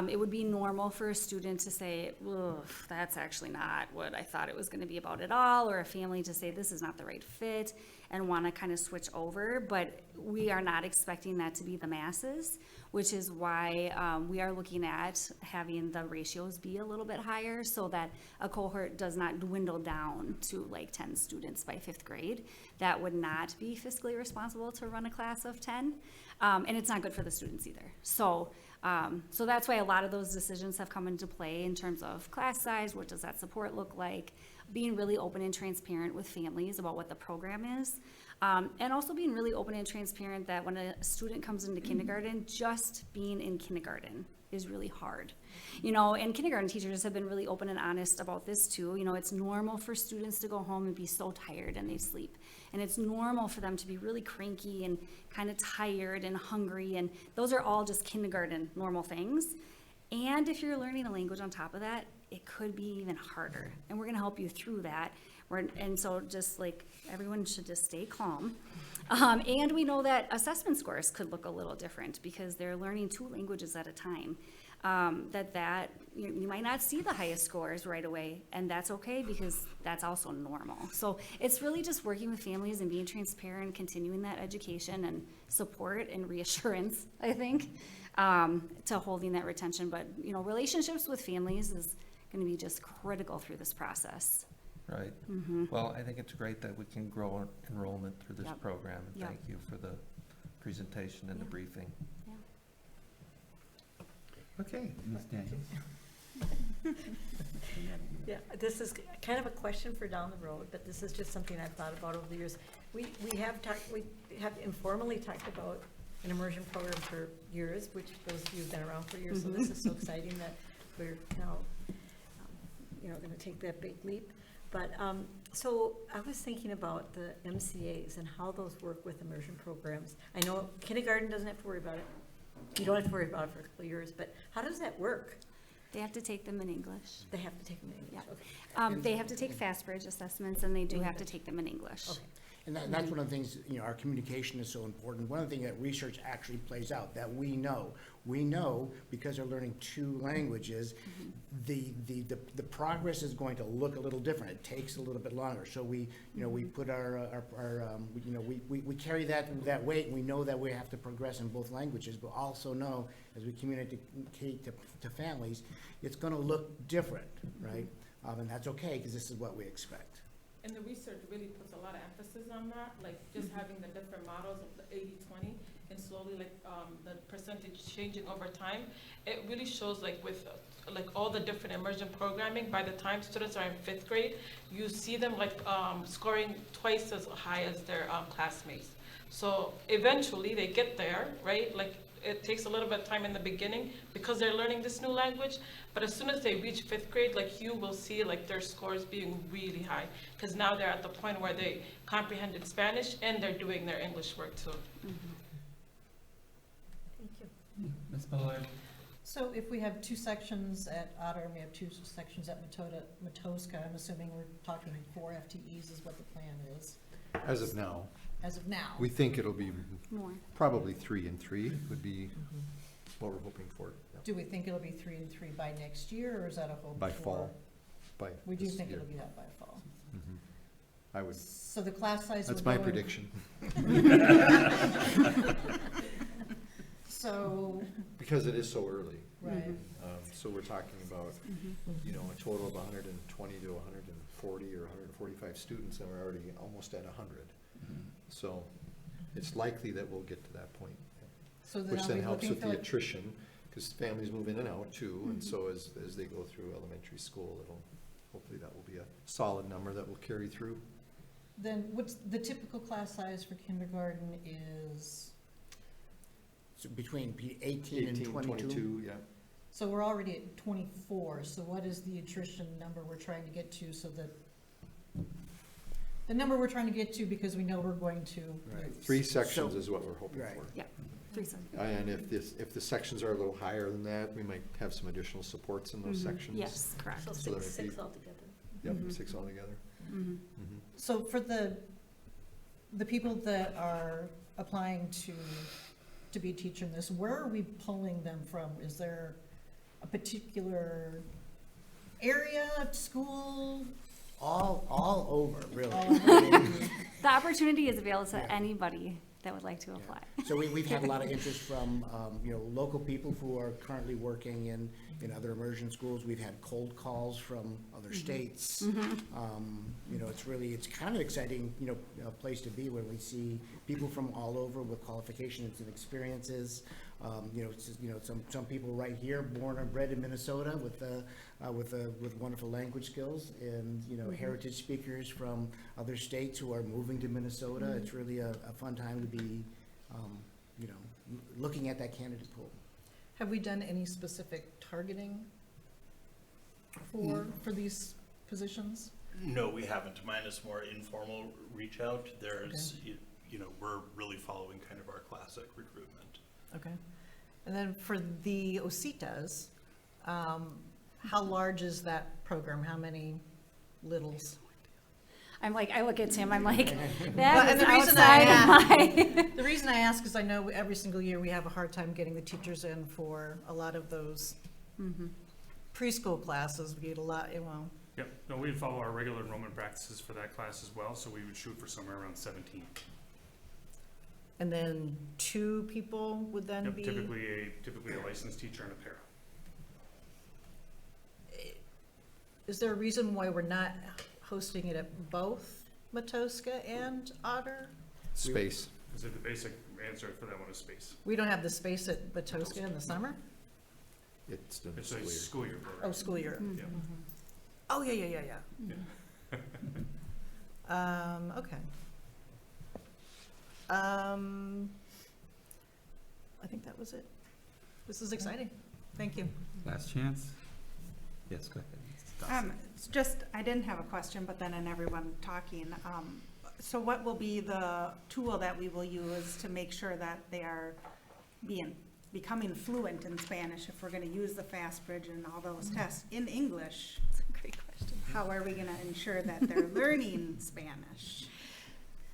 it would be normal for a student to say, ugh, that's actually not what I thought it was going to be about at all, or a family to say this is not the right fit and want to kind of switch over. But we are not expecting that to be the masses, which is why we are looking at having the ratios be a little bit higher so that a cohort does not dwindle down to like 10 students by 5th grade. That would not be fiscally responsible to run a class of 10. And it's not good for the students either. So that's why a lot of those decisions have come into play in terms of class size, what does that support look like, being really open and transparent with families about what the program is, and also being really open and transparent that when a student comes into kindergarten, just being in kindergarten is really hard. You know, and kindergarten teachers have been really open and honest about this too. You know, it's normal for students to go home and be so tired and they sleep. And it's normal for them to be really cranky and kind of tired and hungry. And those are all just kindergarten normal things. And if you're learning a language on top of that, it could be even harder. And we're going to help you through that. And so just like everyone should just stay calm. And we know that assessment scores could look a little different because they're learning 2 languages at a time. You might not see the highest scores right away, and that's okay because that's also normal. So it's really just working with families and being transparent, continuing that education and support and reassurance, I think, to holding that retention. But, you know, relationships with families is going to be just critical through this process. Right. Mhm. Well, I think it's great that we can grow enrollment through this Yep. program. And Yep. thank you for the presentation and the Yeah. briefing. Okay, Ms. Daniels. Yeah, this is kind of a question for down the road, but this is just something I've thought about over the years. We have informally talked about an immersion program for years, which those of you who've been around for years, so this is so exciting that we're now, gonna take that big leap. But, so I was thinking about the MCAs and how those work with immersion programs. I know kindergarten doesn't have to worry about it. You don't have to worry about it for a couple of years, but how does that work? They have to take them in English. They have to take them in English, Yeah. okay. They have to take FastBridge assessments, and they do have to take them in English. Okay. And that's one of the things, you know, our communication is so important. One of the things that research actually plays out, that we know because they're learning 2 languages, the progress is going to look a little different. It takes a little bit longer. So we put we carry that weight, and we know that we have to progress in both languages, but also know, as we communicate to families, it's gonna look different, right? And that's okay, because this is what we expect. And the research really puts a lot of emphasis on that, like just having the different models of the 80-20 and slowly the percentage changing over time. It really shows with all the different immersion programming, by the time students are in 5th grade, you see them scoring twice as high as their classmates. So eventually they get there, right? It takes a little bit of time in the beginning because they're learning this new language, but as soon as they reach 5th grade, you will see their scores being really high, because now they're at the point where they comprehended Spanish and they're doing their English work too. Thank you. Ms. Millard? So if we have 2 sections at Otter and we have 2 sections at Matoska, I'm assuming we're talking 4 FTEs is what the plan is, As of now, as of now. we think it'll be More. probably 3 and 3 would be what we're hoping for. Yeah. Do we think it'll be 3 and 3 by next year, or is that a hope? By for- fall, by We do this think year. it'll be that by fall. Mhm. I would, So the class size would that's go my in- prediction. So, Because it is so early. right, So we're talking about, a total of 120 to 140 or 145 students, and we're already almost at 100. So it's likely that we'll get to that point. so then Which are then we helps looking with for the like, attrition, because families move in and out too, and so as they go through elementary school, hopefully that will be a solid number that will carry through. Then what's the typical class size for kindergarten is, So between 18 and 22. Yeah. so we're already at 24, so what is the attrition number we're trying to get to so that, the number we're trying to get to because we know we're going to Right, use? 3 sections So- is what we're hoping Right. for. Yeah, 3 seconds. And if the sections are a little higher than that, we might have some additional supports in those sections. Yes, correct. So So that six, if we- six altogether. Yep, Mhm. 6 altogether. Mhm. Mhm. So for the people that are applying to be a teacher in this, where are we pulling them from? Is there a particular area, school? All over, really. All over? The opportunity is available to Yeah. anybody that would like to apply. So we've had a lot of interest from, local people who are currently working in other immersion schools. We've had cold calls from other states. It's kind of exciting, place to be where we see people from all over with qualifications and experiences. Some people right here, born and bred in Minnesota with wonderful language skills, and, heritage speakers from other states who are moving to Minnesota. It's really a fun time to be, looking at that candidate pool. Have we done any specific targeting for these positions? No, we haven't. Mine is more informal reach out. There's, we're really following kind of our classic recruitment. Okay. And then for the OSITAs, how large is that program? How many littles? I look at Tim, I'm like, Well, that and is the reason outside I of my. The reason I ask is I know every single year we have a hard time getting the teachers in for a lot of those Mhm. preschool classes. We get a lot, well, Yep, no, we'd follow our regular enrollment practices for that class as well, so we would shoot for somewhere around 17. and then 2 people would then Yep, be. typically a licensed teacher and a para. Is there a reason why we're not hosting it at both Matoska and Otter? Space. Because the basic answer for that one is space. We don't have the space at Matoska in the summer? It's the It's school a year. school year program. Oh, school year. Mm. Yeah. Oh, yeah. Okay. I think that was it. This is exciting. Thank you. Last chance? Yes, go ahead. It's just, I didn't have a question, but then in everyone talking, so what will be the tool that we will use to make sure that they are becoming fluent in Spanish if we're gonna use the FastBridge and all those tests in English? That's a great question. How are we gonna ensure that they're learning Spanish?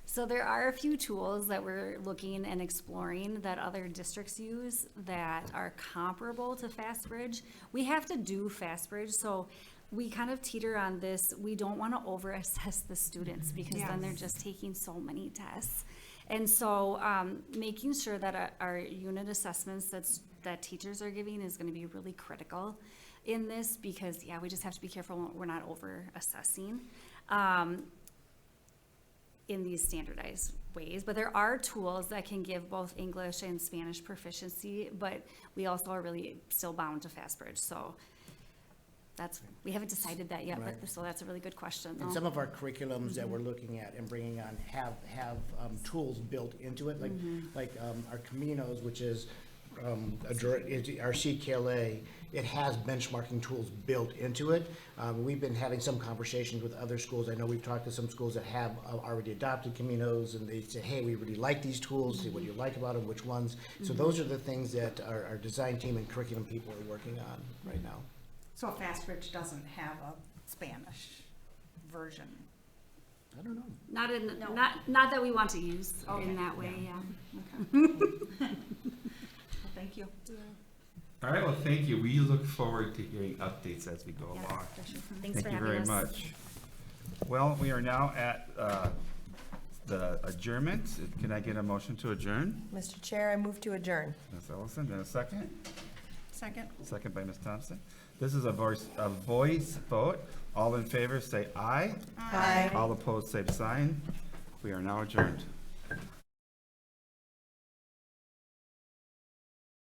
So there are a few tools that we're looking and exploring that other districts use that are comparable to FastBridge. We have to do FastBridge, so we kind of teeter on this. We don't want to over-assess the students because then they're Yes. just taking so many tests. And so making sure that our unit assessments that teachers are giving is going to be really critical in this because, we just have to be careful we're not over-assessing. In these standardized ways, but there are tools that can give both English and Spanish proficiency, but we also are really still bound to FastBridge, so we haven't decided that yet, Right. but, so that's a really good question, And though. some of our curriculums that we're looking at and bringing on have tools built into it, like our Caminos, which is our CKLA. It has benchmarking tools built into it. We've been having some conversations with other schools. I know we've talked to some schools that have already adopted Caminos, and they say, hey, we really like these tools. Say what you like about them, which ones. So those are the things that our design team and curriculum people are working on right now. So FastBridge doesn't have a Spanish version? I don't know. Not that we want to use in that way, Well, thank you. All right, well, thank you. We look forward to hearing updates as we go along. Thanks for Thank you having very us. much. Well, we are now at the adjournment. Can I get a motion to adjourn? Mr. Chair, I move to adjourn. Ms. Ellison, then a second? Second? Second by Ms. Thompson. This is a voice vote. All in favor, say aye. Aye. All opposed, same sign. We are now adjourned.